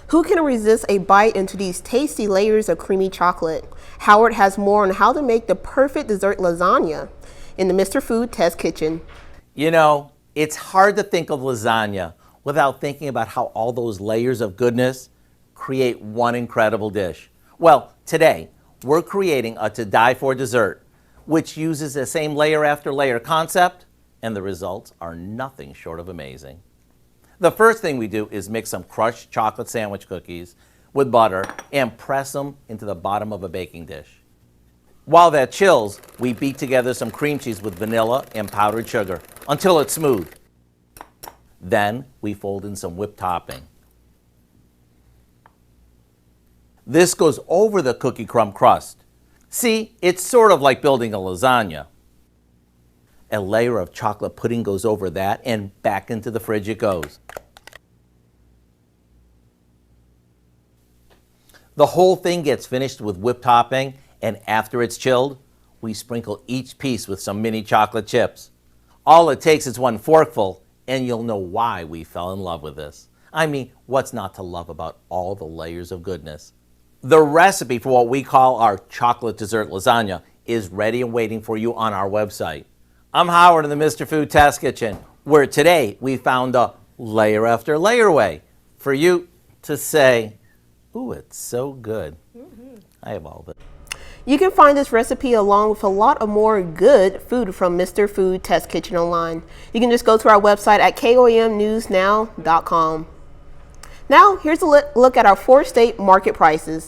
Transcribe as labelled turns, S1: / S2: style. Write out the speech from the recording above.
S1: Who can resist a bite into these tasty layers of creamy chocolate? Howard has more on how to make the perfect dessert lasagna in the Mr. Food Test Kitchen.
S2: You know, it's hard to think of lasagna without thinking about how all those layers of goodness create one incredible dish. Well, today, we're creating a to-die-for dessert, which uses the same layer after layer concept, and the results are nothing short of amazing. The first thing we do is mix some crushed chocolate sandwich cookies with butter and press them into the bottom of a baking dish. While that chills, we beat together some cream cheese with vanilla and powdered sugar until it's smooth. Then we fold in some whipped topping. This goes over the cookie crumb crust. See, it's sort of like building a lasagna. A layer of chocolate pudding goes over that, and back into the fridge it goes. The whole thing gets finished with whipped topping, and after it's chilled, we sprinkle each piece with some mini chocolate chips. All it takes is one forkful, and you'll know why we fell in love with this. I mean, what's not to love about all the layers of goodness? The recipe for what we call our chocolate dessert lasagna is ready and waiting for you on our website. I'm Howard in the Mr. Food Test Kitchen, where today we found a layer after layer way for you to say, ooh, it's so good. I have all of it.
S1: You can find this recipe along with a lot of more good food from Mr. Food Test Kitchen online. You can just go to our website at komnewsnow.com. Now, here's a look at our 4-state market prices.